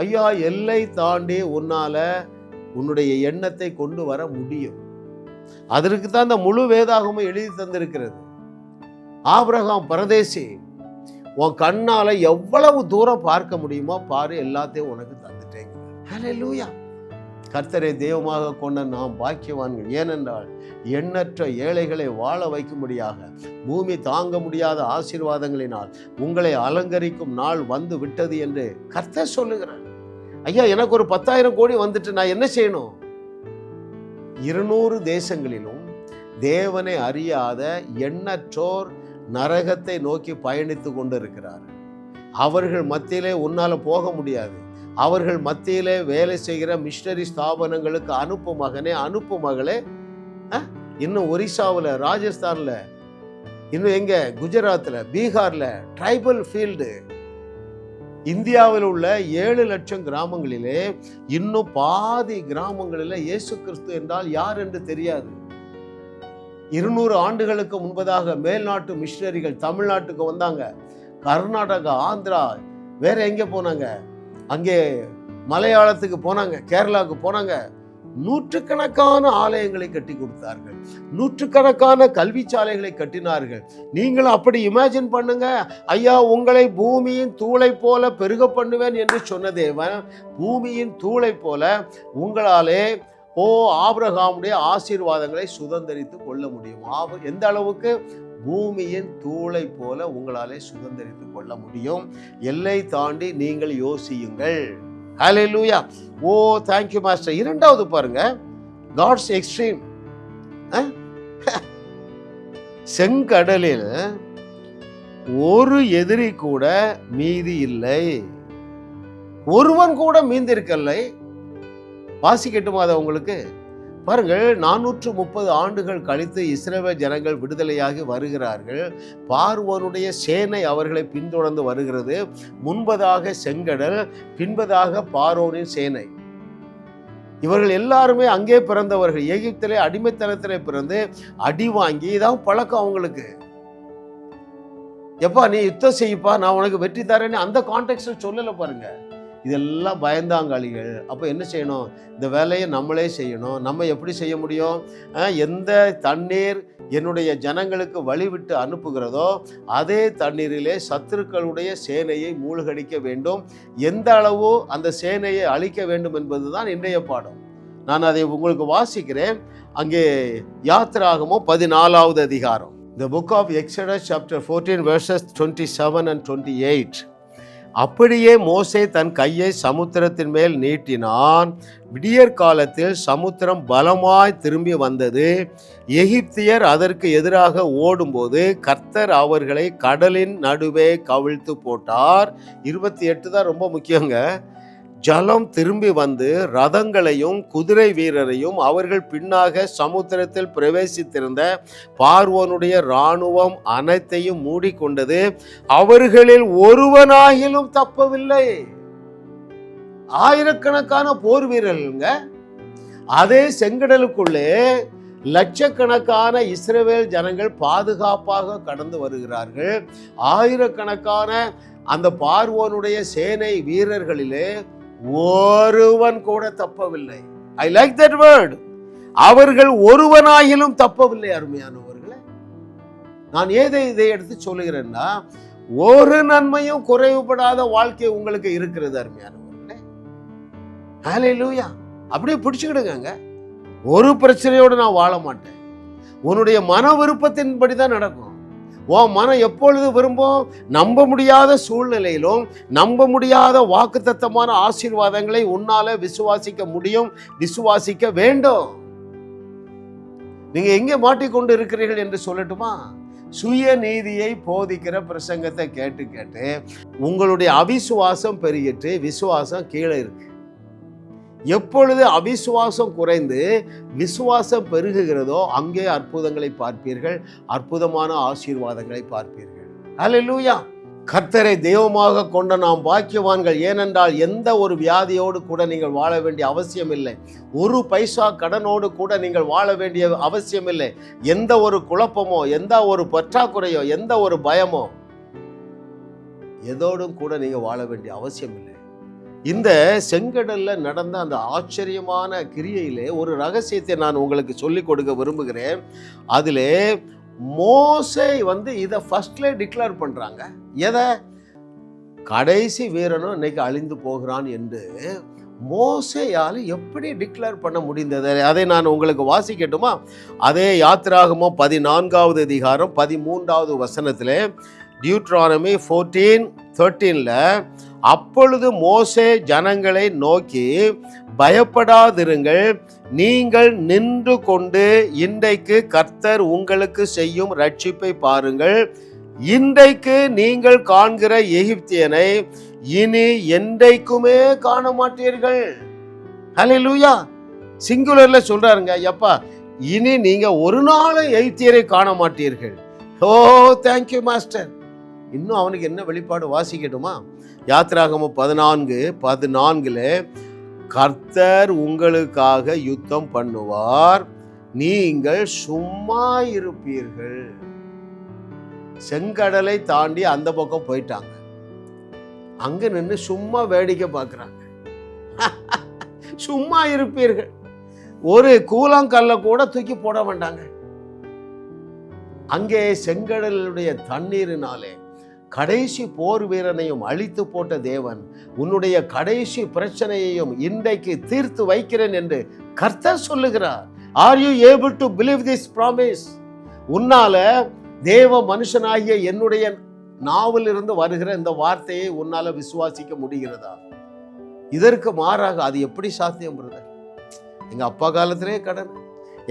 ஐயா, எல்லை தாண்டி உன்னால உன்னுடைய எண்ணத்தை கொண்டு வர முடியும். அதற்கு தான் இந்த முழு வேதாகமும் எழுதி தந்திருக்கிறது. ஆபிரகாம் பரதேசி, உன் கண்ணால எவ்வளவு தூரம் பார்க்க முடியுமோ பாரு, எல்லாத்தையும் உனக்கு தந்துட்டேங்க. ஹல்லேலூயா. கர்த்தரை தெய்வமாக கொண்ட நாம் பாக்கியவான்கள். ஏனென்றால் எண்ணற்ற ஏழைகளை வாழ வைக்கும்படியாக பூமி தாங்க முடியாத ஆசீர்வாதங்களினால் உங்களை அலங்கரிக்கும் நாள் வந்து விட்டது என்று கர்த்தர் சொல்லுகிறார். ஐயா, எனக்கு ஒரு 10,000 கோடி வந்துட்டு நான் என்ன செய்யணும்? 200 தேசங்களிலும் தேவனை அறியாத எண்ணற்றோர் நரகத்தை நோக்கி பயணித்து கொண்டு இருக்கிறார். அவர்கள் மத்தியிலே உன்னால போக முடியாது. அவர்கள் மத்தியிலே வேலை செய்கிற மிஷனரி ஸ்தாபனங்களுக்கு அனுப்பு மகனே, அனுப்பு மகளே. இன்னும் ஒரிசாவில், ராஜஸ்தான்ல, இன்னும் எங்க, குஜராத்ல, பீகார்ல, ட்ரைபல் ஃபீல்டு, இந்தியாவில் உள்ள 7 லட்சம் கிராமங்களிலே இன்னும் பாதி கிராமங்களில் இயேசு கிறிஸ்து என்றால் யார் என்று தெரியாது. 200 ஆண்டுகளுக்கு முன்பதாக மேல்நாட்டு மிஷனரிகள் தமிழ்நாட்டுக்கு வந்தாங்க. கர்நாடகா, ஆந்திரா, வேற எங்க போனாங்க, அங்கே மலையாளத்துக்கு போனாங்க, கேரளாவுக்கு போனாங்க. நூற்றுக்கணக்கான ஆலயங்களை கட்டி கொடுத்தார்கள், நூற்றுக்கணக்கான கல்வி சாலைகளை கட்டினார்கள். நீங்களும் அப்படி இமேஜின் பண்ணுங்க. ஐயா, உங்களை பூமியின் தூளை போல பெருக பண்ணுவேன் என்று சொன்ன தேவன் பூமியின் தூளை போல உங்களாலே ஆபிரகாமுடைய ஆசீர்வாதங்களை சுதந்தரித்து கொள்ள முடியும். எந்த அளவுக்கு? பூமியின் தூளை போல உங்களாலே சுதந்தரித்து கொள்ள முடியும். எல்லை தாண்டி நீங்கள் யோசியுங்கள். ஹல்லேலூயா. thank you master. இரண்டாவது பாருங்க, காட்ஸ் எக்ஸ்ட்ரீம். செங்கடலில் ஒரு எதிரி கூட மீதி இல்லை, ஒருவன் கூட மீந்திருக்கலை. வாசிக்கட்டுமா அதை உங்களுக்கு? பாருங்கள், 430 ஆண்டுகள் கழித்து இஸ்ரவேல் ஜனங்கள் விடுதலையாகி வருகிறார்கள். பார்வோனுடைய சேனை அவர்களை பின்தொடர்ந்து வருகிறது. முன்பதாக செங்கடல், பின்பதாக பார்வோனின் சேனை. இவர்கள் எல்லாருமே அங்கே பிறந்தவர்கள். எகிப்திலே அடிமைத்தனத்திலே பிறந்து அடி வாங்கி இதான் பழக்கம் அவங்களுக்கு. எப்பா நீ யுத்தம் செய்யப்பா, நான் உனக்கு வெற்றி தரேன்னு அந்த கான்டெக்ட்ல சொல்லல பாருங்க. இதெல்லாம் பயந்தாங்காளிகள். அப்போ என்ன செய்யணும்? இந்த வேலையை நம்மளே செய்யணும். நம்ம எப்படி செய்ய முடியும்? எந்த தண்ணீர் என்னுடைய ஜனங்களுக்கு வழிவிட்டு அனுப்புகிறதோ அதே தண்ணீரிலே சத்துருக்களுடைய சேனையை மூழ்கடிக்க வேண்டும். எந்த அளவு அந்த சேனையை அழிக்க வேண்டும் என்பதுதான் இன்றைய பாடம். நான் அதை உங்களுக்கு வாசிக்கிறேன். அங்கே யாத்திராகமம் 14வது அதிகாரம், The book of Exodus chapter 14 verses 27 and 28. அப்படியே மோசே தன் கையை சமுத்திரத்தின் மேல் நீட்டினான். விடியற் காலத்தில் சமுத்திரம் பலமாய் திரும்பி வந்தது. எகிப்தியர் அதற்கு எதிராக ஓடும்போது கர்த்தர் அவர்களை கடலின் நடுவே கவிழ்த்து போட்டார். 28 தான் ரொம்ப முக்கியங்க. ஜலம் திரும்பி வந்து ரதங்களையும் குதிரை வீரரையும் அவர்கள் பின்னாக சமுத்திரத்தில் பிரவேசித்திருந்த பார்வோனுடைய இராணுவம் அனைத்தையும் மூடிக்கொண்டது. அவர்களில் ஒருவனாகிலும் தப்பவில்லை. ஆயிரக்கணக்கான போர் வீரர்களுங்க. அதே செங்கடலுக்குள்ளே லட்சக்கணக்கான இஸ்ரவேல் ஜனங்கள் பாதுகாப்பாக கடந்து வருகிறார்கள். ஆயிரக்கணக்கான அந்த பார்வோனுடைய சேனை வீரர்களிலே ஒருவன் கூட தப்பவில்லை. I like that word. அவர்கள் ஒருவனாயிலும் தப்பவில்லை. அருமையானவர்களே, நான் இதை எடுத்து சொல்லுகிறேன்னா, ஒரு நன்மையும் குறைவுபடாத வாழ்க்கை உங்களுக்கு இருக்கிறது அருமையானவர்களே. ஹல்லேலூயா. அப்படியே பிடிச்சுக்கிடுங்க. ஒரு பிரச்சனையோடு நான் வாழ மாட்டேன். உன்னுடைய மன விருப்பத்தின்படி தான் நடக்கும். உன் மனம் எப்பொழுது விரும்பும்? நம்ப முடியாத சூழ்நிலையிலும் நம்ப முடியாத வாக்குத்தத்தமான ஆசீர்வாதங்களை உன்னால விசுவாசிக்க முடியும், விசுவாசிக்க வேண்டும். நீங்க எங்கே மாட்டிக்கொண்டு இருக்கிறீர்கள் என்று சொல்லட்டுமா? சுய நீதியை போதிக்கிற பிரசங்கத்தை கேட்டு கேட்டு உங்களுடைய அவிசுவாசம் பெருகிட்டு விசுவாசம் கீழே இருக்கு. எப்பொழுது அவிசுவாசம் குறைந்து விசுவாசம் பெருகுகிறதோ அங்கே அற்புதங்களை பார்ப்பீர்கள், அற்புதமான ஆசீர்வாதங்களை பார்ப்பீர்கள். ஹல்லேலூயா. கர்த்தரை தெய்வமாக கொண்ட நாம் பாக்கியவான்கள். ஏனென்றால் எந்த ஒரு வியாதியோடு கூட நீங்கள் வாழ வேண்டிய அவசியம் இல்லை. ஒரு பைசா கடனோடு கூட நீங்கள் வாழ வேண்டிய அவசியம் இல்லை. எந்த ஒரு குழப்பமோ, எந்த ஒரு பற்றாக்குறையோ, எந்த ஒரு பயமோ, எதோடும் கூட நீங்க வாழ வேண்டிய அவசியம் இல்லை. இந்த செங்கடல்ல நடந்த அந்த ஆச்சரியமான கிரியையிலே ஒரு ரகசியத்தை நான் உங்களுக்கு சொல்லிக் கொடுக்க விரும்புகிறேன். அதிலே மோசே இதை ஃபர்ஸ்ட்ல டிக்ளேர் பண்றாங்க. எதை? கடைசி வீரனும் இன்னைக்கு அழிந்து போகிறான் என்று மோசேயால் எப்படி டிக்ளேர் பண்ண முடிந்தது? அதை நான் உங்களுக்கு வாசிக்கட்டுமா? அதே யாத்திராகமம் 14வது அதிகாரம் 13வது வசனத்திலே, டியூட்ரானமி 14:13, அப்பொழுது மோசே ஜனங்களை நோக்கி, பயப்படாதிருங்கள், நீங்கள் நின்று கொண்டு இன்றைக்கு கர்த்தர் உங்களுக்கு செய்யும் ரட்சிப்பை பாருங்கள். இன்றைக்கு நீங்கள் காண்கிற எகிப்தியனை இனி என்றைக்குமே காண மாட்டீர்கள். ஹல்லேலூயா. சிங்குலர்ல சொல்றாருங்க, எப்பா இனி நீங்க ஒரு நாளும் எகிப்தியரை காண மாட்டீர்கள். ஓ தேங்க்யூ மாஸ்டர். இன்னும் அவனுக்கு என்ன வெளிப்பாடு வாசிக்கட்டுமா? யாத்திராகமம் 14:14 கர்த்தர் உங்களுக்காக யுத்தம் பண்ணுவார், நீங்கள் சும்மா இருப்பீர்கள். செங்கடலை தாண்டி அந்த பக்கம் போயிட்டாங்க. அங்க நின்று சும்மா வேடிக்கை பார்க்கறாங்க. சும்மா இருப்பீர்கள். ஒரு கூழாங்கல்ல கூட தூக்கி போட வேண்டாங்க. அங்கே செங்கடலுடைய தண்ணீரினாலே கடைசி போர் வீரனையும் அழித்து போட்ட தேவன் உன்னுடைய கடைசி பிரச்சனையையும் இன்றைக்கு தீர்த்து வைக்கிறேன் என்று கர்த்தர் சொல்லுகிறார். Are you able to believe this promise? உன்னால தேவ மனுஷனாகிய என்னுடைய நாவில் இருந்து வருகிற இந்த வார்த்தையை உன்னால விசுவாசிக்க முடிகிறதா? இதற்கு மாறாக அது எப்படி சாத்தியம்? பிரதர், எங்க அப்பா காலத்திலே கடன்,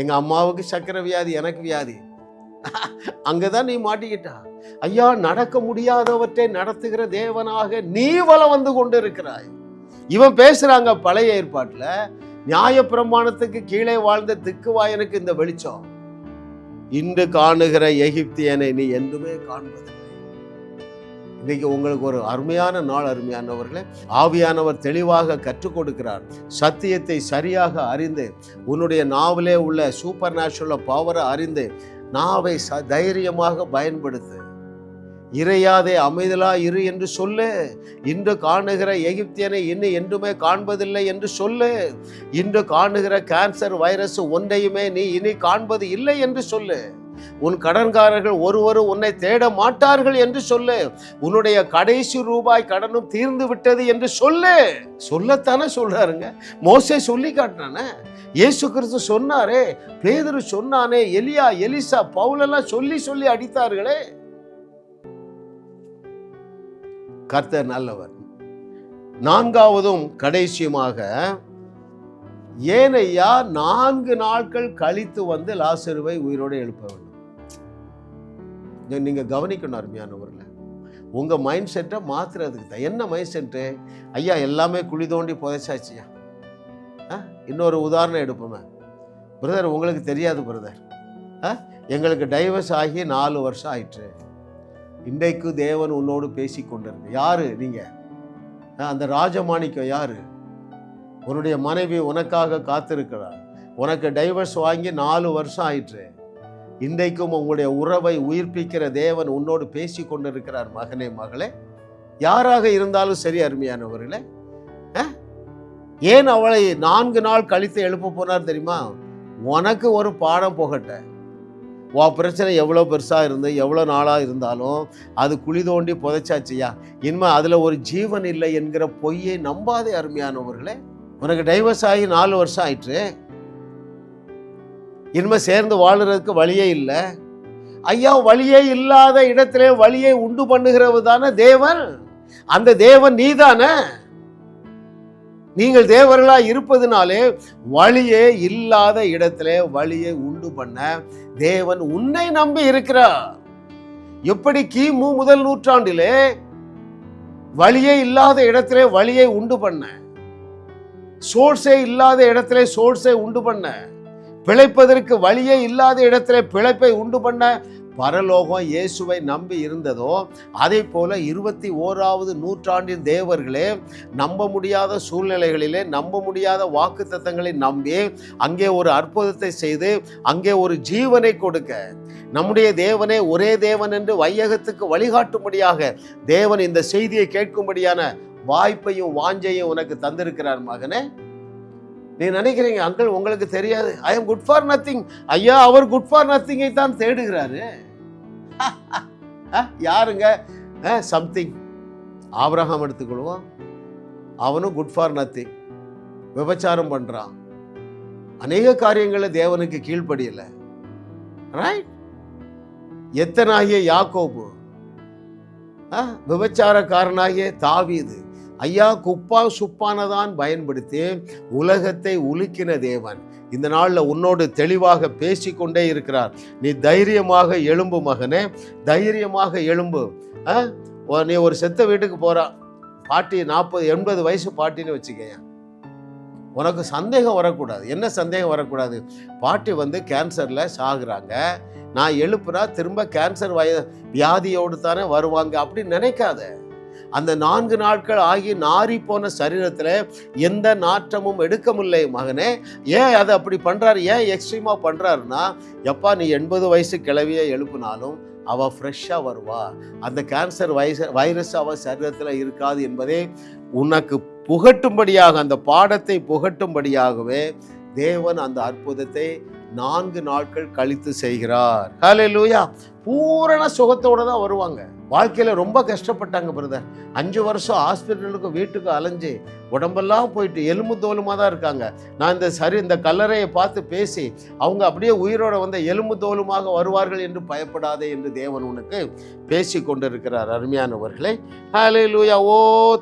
எங்க அம்மாவுக்கு சக்கரை வியாதி, எனக்கு வியாதி, அங்கதான் நீ மாட்டிக்கிட்டா. ஐயா, நடக்க முடியாதவற்றை நடத்துகிற தேவனாக நீ வலம் வந்து கொண்டு இருக்கிறாய். இவன் பேசுறாங்க பழைய ஏற்பாட்டுல, நியாய பிரமாணத்துக்கு கீழே வாழ்ந்த திக்குவாயனுக்கு இந்த வெளிச்சம். இன்று காணுகிற எகிப்தியனை நீ என்றுமே காண்பதில்லை. இன்னைக்கு உங்களுக்கு ஒரு அருமையான நாள். அருமையானவர்களே, ஆவியானவர் தெளிவாக கற்றுக் கொடுக்கிறார். சத்தியத்தை சரியாக அறிந்து உன்னுடைய நாவிலே உள்ள சூப்பர் நேச்சுரல் பவரை அறிந்து நாவை தைரியமாக பயன்படுத்து. இறையாதே, அமைதலா இரு என்று சொல்லு. இன்று காணுகிற எகிப்தியனை இன்னும் என்றுமே காண்பதில்லை என்று சொல்லு. இன்று காணுகிற கேன்சர் வைரஸ் ஒன்றையுமே நீ இனி காண்பது இல்லை என்று சொல்லு. உன் கடன்காரர்கள் ஒருவரும் உன்னை தேட மாட்டார்கள் என்று சொல்லு. உன்னுடைய கடைசி ரூபாய் கடனும் தீர்ந்து விட்டது என்று சொல்லு. சொல்லத்தானே சொல்றாருங்க. மோசே சொல்லி காட்டினானே, இயேசு கிறிஸ்து சொன்னாரே, பேதுரு சொன்னானே, எலியா, எலிசா, பவுலெல்லாம் சொல்லி சொல்லி அடித்தார்களே. கர்த்தர் நல்லவர். நான்காவதும் கடைசியுமாக, ஏனையா 4 நாட்கள் கழித்து வந்து லாசருவை உயிரோடு எழுப்ப வேண்டும். நீங்க கவனிக்கணும் அருமையானவர்களே, உங்க மைண்ட் செட்டை மாத்துறதுக்கு தான். என்ன மைண்ட் செட்டு? ஐயா எல்லாமே குழி தோண்டி புதைச்சாச்சியா. இன்னொரு உதாரணம் எடுப்போமே. பிரதர், உங்களுக்கு தெரியாது பிரதர், எங்களுக்கு டைவர்ஸ் ஆகி 4 வருஷம் ஆயிற்று. இன்றைக்கு தேவன் உன்னோடு பேசி கொண்டிருக்கு. யாரு நீங்க? அந்த ராஜமாணிக்கம் யாரு? உன்னுடைய மனைவி உனக்காக காத்திருக்கிறார். உனக்கு டைவர்ஸ் வாங்கி 4 வருஷம் ஆயிற்று. இன்றைக்கும் உங்களுடைய உறவை உயிர்ப்பிக்கிற தேவன் உன்னோடு பேசி கொண்டிருக்கிறார். மகனே, மகளே, யாராக இருந்தாலும் சரி. அருமையானவர்களே, ஏன் அவளை 4 நாள் கழித்து எழுப்ப போனார் தெரியுமா? உனக்கு ஒரு பாடம் போகட்ட. உன் பிரச்சனை எவ்வளோ பெருசாக இருந்து எவ்வளோ நாளாக இருந்தாலும் அது குழி தோண்டி புதைச்சாச்சியா. இனிமே அதில் ஒரு ஜீவன் இல்லை என்கிற பொய்யை நம்பாதே அருமையானவர்களே. உனக்கு டைவர்ஸ் ஆகி 4 வருஷம் ஆயிற்று. இனிமே சேர்ந்து வாழுறதுக்கு வழியே இல்லை. ஐயா, வழியே இல்லாத இடத்திலே வழியை உண்டு பண்ணுகிறவர் தானே தேவன். அந்த தேவன் நீதானே. நீங்கள் தேவர்களா இருப்பதுனாலே வழியே இல்லாத இடத்திலே வழியை உண்டு பண்ண தேவன் உன்னை நம்பி இருக்கிறார். எப்படி கிமு முதல் நூற்றாண்டிலே வழியே இல்லாத இடத்திலே வழியை உண்டு பண்ண, சோர்ஸே இல்லாத இடத்திலே சோர்ஸை உண்டு பண்ண, பிழைப்பதற்கு வழியே இல்லாத இடத்திலே பிழைப்பை உண்டு பண்ண பரலோகம் இயேசுவை நம்பி இருந்ததோ, அதே போல 21வது நூற்றாண்டின் தேவர்களே நம்ப முடியாத சூழ்நிலைகளிலே நம்ப முடியாத வாக்குத்தத்தங்களை நம்பி அங்கே ஒரு அற்புதத்தை செய்து அங்கே ஒரு ஜீவனை கொடுக்க நம்முடைய தேவனே ஒரே தேவன் என்று வையகத்துக்கு வழிகாட்டும்படியாக தேவன் இந்த செய்தியை கேட்கும்படியான வாய்ப்பையும் வாஞ்சையும் உனக்கு தந்திருக்கிறார். மகனே, நீ நினைக்கிறீங்க அங்கிள் உங்களுக்கு தெரியாது, I am good for nothing. ஐயா, அவர் குட் ஃபார் நத்திங்கை தான் தேடுகிறாரு. யாருங்க? சம்திங். ஆபிரகாம் எடுத்துக்கொள்வோம். அவனும் குட் ஃபார் நத்திங். விபச்சாரம் பண்றான். அநேக காரியங்களை தேவனுக்கு கீழ்ப்படியல. ரைட்? எத்தனாகிய யாக்கோபு, விபச்சாரக்காரனாகிய தாவீது. ஐயா, குப்பா சுப்பானதான் பயன்படுத்தி உலகத்தை உலுக்கின தேவன் இந்த நாளில் உன்னோடு தெளிவாக பேசிக்கொண்டே இருக்கிறார். நீ தைரியமாக எழும்பு மகனே, தைரியமாக எழும்பு. நீ ஒரு செத்த வீட்டுக்கு போறா, பாட்டி 40-80 வயசு பாட்டின்னு வச்சுக்கேன். உனக்கு சந்தேகம் வரக்கூடாது. என்ன சந்தேகம் வரக்கூடாது? பாட்டி கேன்சரில் சாகுறாங்க, நான் எழுப்புனா திரும்ப கேன்சர் வியாதியோடு தானே வருவாங்க அப்படின்னு நினைக்காத. அந்த 4 நாட்கள் ஆகி நாரி போன சரீரத்தில் எந்த நாற்றமும் எடுக்கமில்லை மகனே. ஏன் அதை அப்படி பண்ணுறாரு? ஏன் எக்ஸ்ட்ரீமாக பண்ணுறாருன்னா, எப்பா நீ 80 வயசு கிளவியை எழுப்பினாலும் அவள் ஃப்ரெஷ்ஷாக வருவா, அந்த கேன்சர் வைரஸ் அவள் சரீரத்தில் இருக்காது என்பதே உனக்கு புகட்டும்படியாக, அந்த பாடத்தை புகட்டும்படியாகவே தேவன் அந்த அற்புதத்தை 4 நாட்கள் கழித்து செய்கிறார். ஹல்லேலூயா. பூரண சுகத்தோட தான் வருவாங்க. வாழ்க்கையில் ரொம்ப கஷ்டப்பட்டாங்க பிரதர். 5 வருஷம் ஹாஸ்பிட்டலுக்கு வீட்டுக்கு அலைஞ்சு உடம்பெல்லாம் போயிட்டு எலும்பு தோலுமாக தான் இருக்காங்க. நான் இந்த கல்லறையை பார்த்து பேசி அவங்க அப்படியே உயிரோட எலும்பு தோலுமாக வருவார்கள் என்று பயப்படாதே என்று தேவன் உனக்கு பேசி கொண்டிருக்கிறார். அருமையானவர்களே, ஹல்லேலூயா. Oh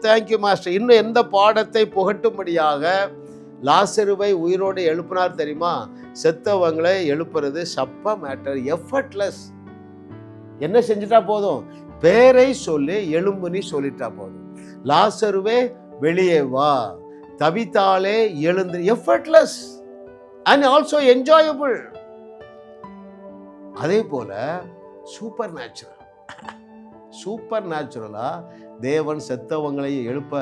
thank you master. இன்னும் எந்த பாடத்தை புகட்டும்படியாக லாசருவை உயிரோடு எழுப்பினார் தெரியுமா? செத்தவங்களை எழுப்புறது சப்ப மேட்டர், எஃபர்ட்லெஸ். என்ன செஞ்சுட்டா போதும்? பேரை சொல்லி எழும்புனி சொல்லிட்டா போதும். லாசருவே வெளியே வா, தபித்தாலே எழுந்து. Effortless and also enjoyable. அதே போல சூப்பர் நேச்சுரலா தேவன் செத்தவங்களை எழுப்ப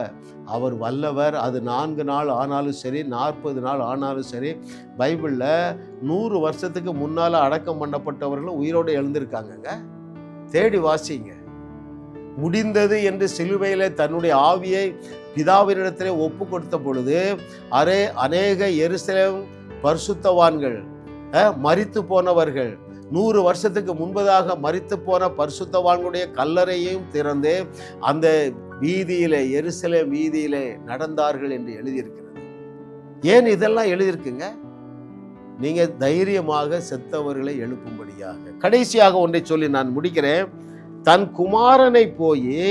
அவர் வல்லவர். அது 4 நாள் ஆனாலும் சரி, 40 நாள் ஆனாலும் சரி. பைபிளில் 100 வருஷத்துக்கு முன்னால் அடக்கம் பண்ணப்பட்டவர்களும் உயிரோடு எழுந்திருக்காங்க. தேடி வாசிங்க. முடிந்தது என்று சிலுவையில் தன்னுடைய ஆவியை பிதாவினிடத்திலே ஒப்பு கொடுத்த பொழுது அநேக எருசலேம் பரிசுத்தவான்கள், மரித்து போனவர்கள், 100 வருஷத்துக்கு முன்பதாக மரித்து போன பரிசுத்தவான்களுடைய கல்லறையையும் திறந்து அந்த வீதியிலே, எருசலேம் வீதியிலே நடந்தார்கள் என்று எழுதியிருக்கிறது. ஏன் இதெல்லாம் எழுதியிருக்குங்க? நீங்க தைரியமாக செத்தவர்களை எழுப்பும்படியாக. கடைசியாக ஒன்றை சொல்லி நான் முடிக்கிறேன். தன் குமாரனை போய்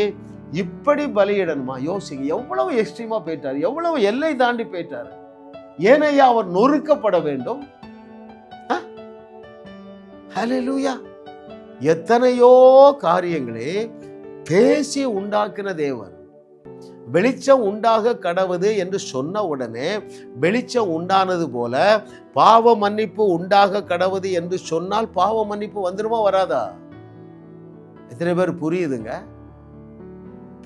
இப்படி பலியிடணுமா? யோசிங்க, எவ்வளவு எக்ஸ்ட்ரீமா போயிட்டார், எவ்வளவு எல்லை தாண்டி போயிட்டார். ஏனையா அவர் நொறுக்கப்பட வேண்டும்? ஹல்லேலூயா. எத்தனையோ காரியங்களே பேசி உண்டாக்கின தேவன். வெளிச்சம் உண்டாக கடவுது என்று சொன்ன உடனே வெளிச்சம் உண்டானது போல பாவ மன்னிப்பு உண்டாக கடவுது என்று சொன்னால் பாவ மன்னிப்பு வந்துருமா வராதா? எத்தனை பேர் புரியுதுங்க?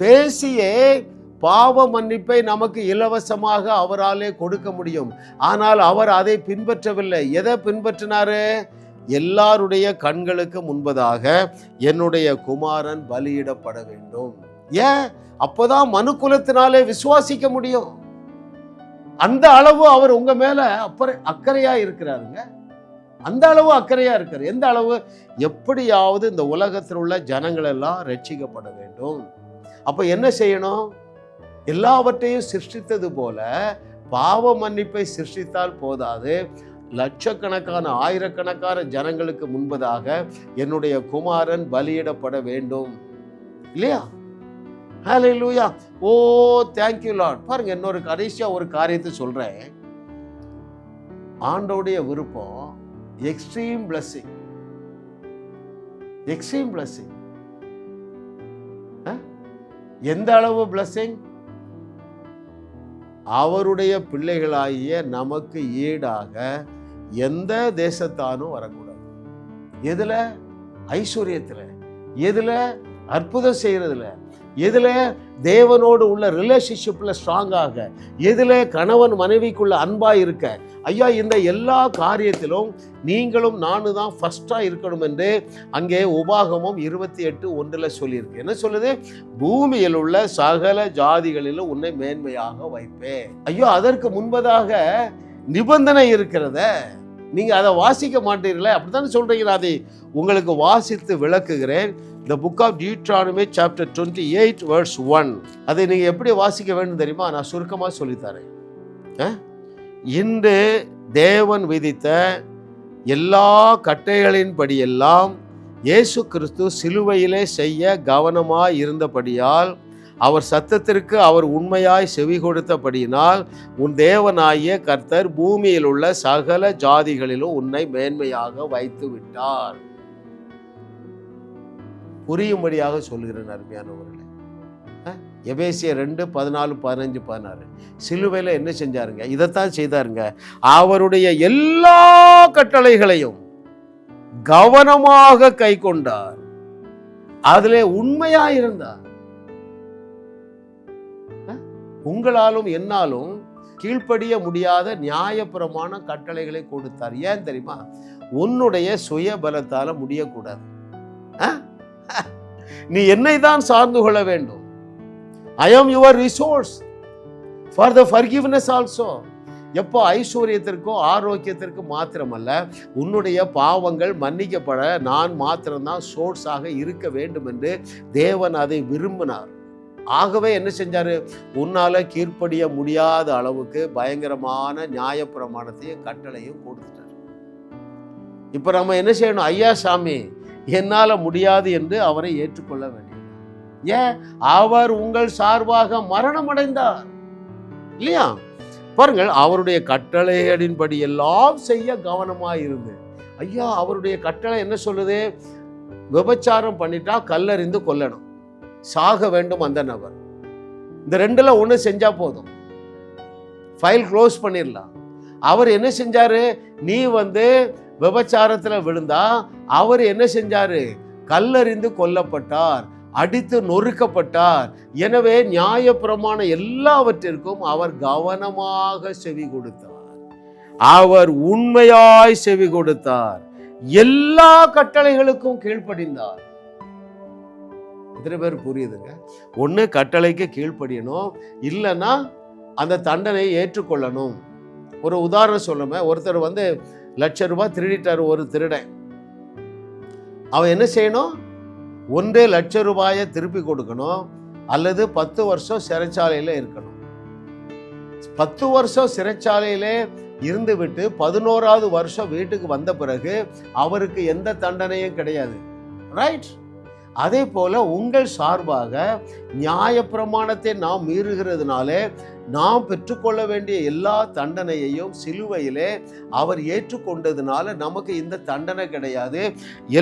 பேசியே பாவ மன்னிப்பை நமக்கு இலவசமாக அவராலே கொடுக்க முடியும். ஆனால் அவர் அதை பின்பற்றவில்லை. எதை பின்பற்றினாரு? எல்லாருடைய கண்களுக்கு முன்பதாக என்னுடைய குமாரன் பலியிடப்பட வேண்டும். ஏன்? அப்போதான் மனுக்குலத்தினாலே விசுவாசிக்க முடியும். அந்த அளவு அவர் உங்க மேல அக்கறையா இருக்கிறாருங்க. அந்த அளவு அக்கறையா இருக்காரு. எந்த அளவு? எப்படியாவது இந்த உலகத்தில் உள்ள ஜனங்கள் எல்லாம் ரட்சிக்கப்பட வேண்டும். அப்ப என்ன செய்யணும்? எல்லாவற்றையும் சிருஷ்டித்தது போல பாவ மன்னிப்பை சிருஷ்டித்தால் போதாது, லட்சக்கணக்கான ஆயிரக்கணக்கான ஜனங்களுக்கு முன்பதாக என்னுடைய குமாரன் பலியிடப்பட வேண்டும். இல்லையா? Hallelujah. Oh thank you lord. பாருங்க, இன்னொரு கடைசியா ஒரு காரியத்தை சொல்றேன். ஆண்டோடைய விருப்பம் எக்ஸ்ட்ரீம் பிளஸிங். எந்த அளவு பிளஸிங்? அவருடைய பிள்ளைகளாகிய நமக்கு ஈடாக எந்த தேசத்தானும் வரக்கூடாது. எதுல? ஐஸ்வர்யத்துல. எதுல? அற்புதம் செய்யறதுல. எதுல? தேவனோடு உள்ள ரிலேஷன்ஷிப்ல ஸ்ட்ராங்காக. எதுல? கணவன் மனைவிக்குள்ள அன்பா இருக்க. ஐயா, இந்த எல்லா காரியத்திலும் நீங்களும் நானும் தான் ஃபர்ஸ்டா இருக்கணும் என்று அங்கே உபாகமம் 28:1 சொல்லியிருக்கு. என்ன சொல்லுது? பூமியில் உள்ள சகல ஜாதிகளிலும் உன்னை மேன்மையாக வைப்பேன். ஐயோ, அதற்கு முன்பதாக நிபந்தனை இருக்கிறத நீங்க அதை வாசிக்க மாட்டீர்களே, அப்படித்தான் சொல்றீங்க. அதை உங்களுக்கு வாசித்து விளக்குகிறேன். The book of Deuteronomy chapter 28 verse 1. அதை நீங்க எப்படி வாசிக்க வேண்டும் தெரியுமா? நான் சுருக்கமா சொல்லித்தரேன். இன்று தேவன் விதித்த எல்லா கட்டளைகளின்படியெல்லாம் இயேசு கிறிஸ்து சிலுவையிலே செய்ய கவனமாய் இருந்தபடியால் அவர் சத்தத்திற்கு அவர் உண்மையாய் செவி கொடுத்தபடியினால் உன் தேவனாகிய கர்த்தர் பூமியில் உள்ள சகல ஜாதிகளிலும் உன்னை மேன்மையாக வைத்து விட்டார். புரியும்படியாக சொல்கிறேன் அருமையானவர்களே. எபேசியர் 2:14-15-16 சிலுவையில் என்ன செஞ்சாருங்க? இதைத்தான் செய்தாருங்க. அவருடைய எல்லா கட்டளைகளையும் கவனமாக கை கொண்டார், அதிலே உண்மையாயிருந்தார். உங்களாலும் என்னாலும் கீழ்ப்படிய முடியாத நியாயப்பிரமாண கட்டளைகளை கொடுத்தார். ஏன் தெரியுமா? உன்னுடைய சுய பலத்தால முடியக்கூடாது. நீ என்னை தான் சார்ந்து கொள்ள வேண்டும். I am your resource for the forgiveness also. எப்போ ஐஸ்வர்யத்திற்கோ ஆரோக்கியத்திற்கு மாத்திரமல்ல, உன்னுடைய பாவங்கள் மன்னிக்கப்பட நான் மாத்திரம்தான் சோர்ஸாக இருக்க வேண்டும் என்று தேவன் அதை விரும்பினார். ஆகவே என்ன செஞ்சாரு? உன்னால கீழ்ப்படிய முடியாத அளவுக்கு பயங்கரமான நியாயப்பிரமாணத்தையும் கட்டளையும் கொடுத்துட்டார். இப்ப நம்ம என்ன செய்யணும்? ஐயா சாமி, என்னால முடியாது என்று அவரை ஏற்றுக்கொள்ள வேண்டியது. ஏன்? அவர் உங்கள் சார்பாக மரணம் அடைந்தார் இல்லையா? பாருங்கள், அவருடைய கட்டளைகளின்படி எல்லாம் செய்ய கவனமாயிருந்து. ஐயா, அவருடைய கட்டளை என்ன சொல்லுது? விபச்சாரம் பண்ணிட்டா கல்லறிந்து கொல்லணும், சாக வேண்டும் அந்த நபர். இந்த ரெண்டுல ஒண்ணு செஞ்சா போதும், ஃபைல் க்ளோஸ் பண்ணிடலாம். அவர் என்ன செஞ்சாரு? நீ விபச்சாரத்துல விழுந்தா அவர் என்ன செஞ்சாரு? கல்லறிந்து கொல்லப்பட்டார், அடித்து நொறுக்கப்பட்டார். எனவே நியாயப்பிரமாண எல்லாவற்றிற்கும் அவர் கவனமாக செவி கொடுத்தார், அவர் உண்மையாய் செவி கொடுத்தார், எல்லா கட்டளைகளுக்கும் கீழ்ப்படிந்தார். எத்தனை பேர் புரியுதுங்க? ஒண்ணு கட்டளைக்கு கீழ்ப்படியணும், இல்லைன்னா அந்த தண்டனையை ஏற்றுக்கொள்ளணும். ஒரு உதாரணம் சொல்லுமே. ஒருத்தர் ₹1,00,000 திருடிட்டார். ஒரு திருடன், அவன் என்ன செய்யணும்? ₹1,00,000 திருப்பி கொடுக்கணும், அல்லது 10 வருஷம் சிறைச்சாலையில் இருக்கணும். 10 வருஷம் சிறைச்சாலையிலே இருந்து விட்டு 11வது வருஷம் வீட்டுக்கு வந்த பிறகு அவருக்கு எந்த தண்டனையும் கிடையாது. ரைட்? அதே போல உங்கள் சார்பாக நியாயப்பிரமாணத்தை நாம் மீறுகிறதுனாலே நாம் பெற்றுக்கொள்ள வேண்டிய எல்லா தண்டனையையும் சிலுவையிலே அவர் ஏற்றுக்கொண்டதுனால நமக்கு இந்த தண்டனை கிடையாது.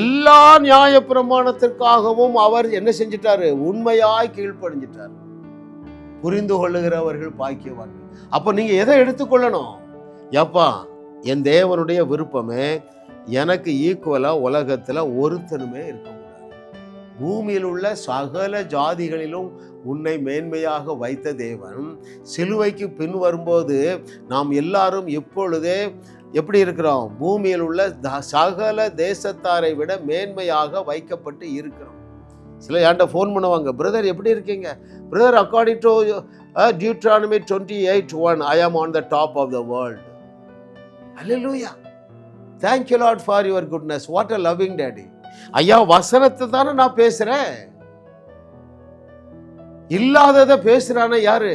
எல்லா நியாயப்பிரமாணத்திற்காகவும் அவர் என்ன செஞ்சிட்டாரு? உண்மையாய் கீழ்ப்படிஞ்சிட்டார். புரிந்து கொள்ளுகிறவர்கள் பாக்கியவான்கள். அப்ப நீங்க எதை எடுத்துக்கொள்ளணும்? எப்பா, என் தேவனுடைய விருப்பமே எனக்கு ஈக்குவலா உலகத்துல ஒருத்தனுமே இருக்க. பூமியில் உள்ள சகல ஜாதிகளிலும் உன்னை மேன்மையாக வைத்த தேவன் சிலுவைக்கு பின் வரும்போது நாம் எல்லாரும் எப்பொழுதே எப்படி இருக்கிறோம்? பூமியில் உள்ள சகல தேசத்தாரை விட மேன்மையாக வைக்கப்பட்டு இருக்கிறோம். சில ஏன்ட்ட ஃபோன் பண்ணுவாங்க, பிரதர் எப்படி இருக்கீங்க? Brother, according to Deuteronomy 28:1 I am on the top of the world. Hallelujah. Thank you Lord for your goodness. What a loving daddy. ஐயா, வசனத்தை தானே நான் பேசுறேன். இல்லாததை பேசுறான யாரு?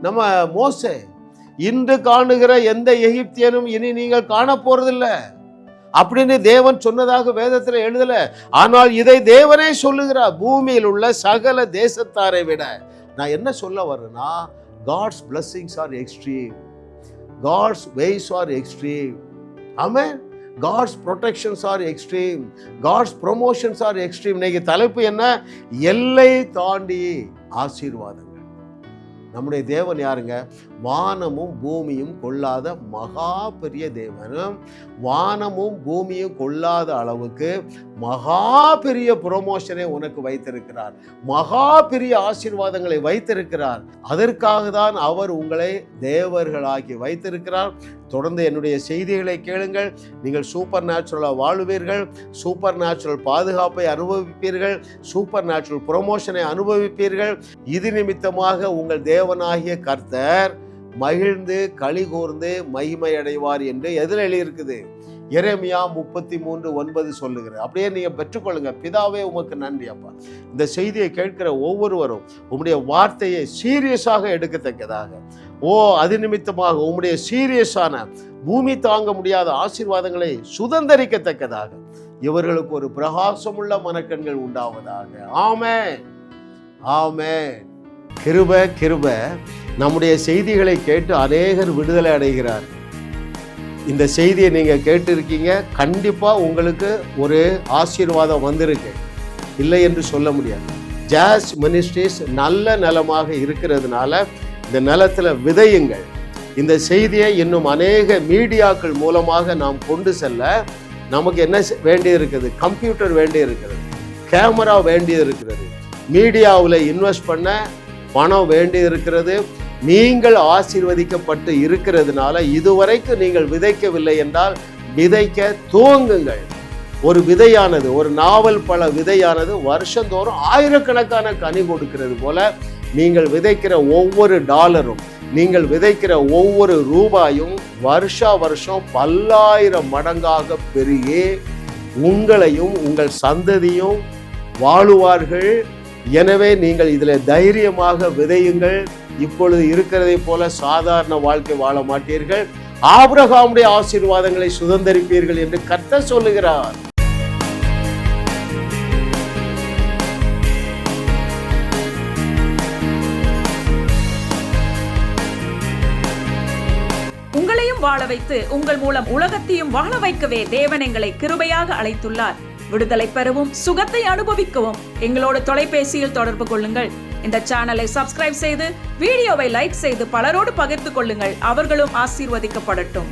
நம்ம மோசே. இன்று காணுகிற எந்த எகிப்தியனும் இனி நீங்கள் காண போறதில்ல அப்படின்னு தேவன் சொன்னதாக வேதத்துல எழுதல. ஆனால் இதை தேவனே சொல்லுகிறார், பூமியில் உள்ள சகல தேசத்தாரை விட. நான் என்ன சொல்ல வர்றேன்னா, God's blessings are extreme, God's ways are extreme. Amen. God's protections are extreme, God's promotions are extreme. இன்னைக்கு தலைப்பு என்ன? எல்லை தாண்டி ஆசீர்வாதங்கள். நம்முடைய தேவன் யாருங்க? வானமும் பூமியும் கொள்ளாத மகா பெரிய தேவனும், வானமும் பூமியும் கொள்ளாத அளவுக்கு மகா பெரிய ப்ரொமோஷனை உனக்கு வைத்திருக்கிறார், மகா பெரிய ஆசீர்வாதங்களை வைத்திருக்கிறார். அதற்காக தான் அவர் உங்களை தேவர்களாக்கி வைத்திருக்கிறார். தொடர்ந்து என்னுடைய செய்திகளை கேளுங்கள். நீங்கள் சூப்பர் நேச்சுரலாக வாழுவீர்கள், சூப்பர் நேச்சுரல் பாதுகாப்பை அனுபவிப்பீர்கள், சூப்பர் நேச்சுரல் ப்ரொமோஷனை அனுபவிப்பீர்கள். இது நிமித்தமாக உங்கள் தேவனாகிய கர்த்தர் மகிழ்ந்து களி கூர்ந்து மகிமை அடைவார் என்று எதில் எழுதியிருக்குது? எரேமியா 33:9 சொல்லுகிறது. அப்படியே நீங்க பெற்றுக்கொள்ளுங்க. பிதாவே, உமக்கு நன்றி அப்பா. இந்த செய்தியை கேட்கிற ஒவ்வொருவரும் உம்முடைய வார்த்தையை சீரியஸாக எடுக்கத்தக்கதாக, அது நிமித்தமாக உம்முடைய சீரியஸான பூமி தாங்க முடியாத ஆசீர்வாதங்களை சுதந்தரிக்கத்தக்கதாக இவர்களுக்கு ஒரு பிரகாசமுள்ள மனக்கண்கள் உண்டாவதாக. ஆமென். ஆமென். கிருபை கிருபை. நம்முடைய செய்திகளை கேட்டு அநேகர் விடுதலை அடைகிறார். இந்த செய்தியை நீங்கள் கேட்டிருக்கீங்க. கண்டிப்பாக உங்களுக்கு ஒரு ஆசீர்வாதம் வந்திருக்கு, இல்லை என்று சொல்ல முடியாது. ஜாஸ் மினிஸ்ட்ரிஸ் நல்ல நிலமாக இருக்கிறதுனால இந்த நிலத்தில் விதையுங்கள். இந்த செய்தியை இன்னும் அநேக மீடியாக்கள் மூலமாக நாம் கொண்டு செல்ல நமக்கு என்ன வேண்டி இருக்குது? கம்ப்யூட்டர் வேண்டி இருக்கிறது, கேமரா வேண்டி இருக்கிறது, மீடியாவில் இன்வெஸ்ட் பண்ண பணம் வேண்டி இருக்கிறது. நீங்கள் ஆசீர்வதிக்கப்பட்டு இருக்கிறதுனால இதுவரைக்கும் நீங்கள் விதைக்கவில்லை என்றால் விதைக்க துவங்குங்கள். ஒரு விதையானது, ஒரு நாவல் பழ விதையானது வருஷந்தோறும் ஆயிரக்கணக்கான கனி கொடுக்கிறது போல நீங்கள் விதைக்கிற ஒவ்வொரு டாலரும், நீங்கள் விதைக்கிற ஒவ்வொரு ரூபாயும் வருஷா வருஷம் பல்லாயிரம் மடங்காக பெருகி உங்களையும் உங்கள் சந்ததியும் வாழுவார்கள். எனவே நீங்கள் இதில் தைரியமாக விதையுங்கள். இப்பொழுது இருக்கிறதை போல சாதாரண வாழ்க்கை வாழ மாட்டீர்கள். ஆபிரகாமுடைய ஆசீர்வாதங்களை சுதந்தரிப்பீர்கள் என்று கர்த்தர் சொல்லுகிறார். உங்களையும் வாழ வைத்து உங்கள் மூலம் உலகத்தையும் வாழ வைக்கவே தேவன் எங்களை கிருபையாக அழைத்துள்ளார். விடுதலை பெறவும் சுகத்தை அனுபவிக்கவும் எங்களோடு தொலைபேசியில் தொடர்பு கொள்ளுங்கள். இந்த சேனலை சப்ஸ்கிரைப் செய்து வீடியோவை லைக் செய்து பலரோடு பகிர்ந்து கொள்ளுங்கள். அவர்களும் ஆசீர்வதிக்கப்படட்டும்.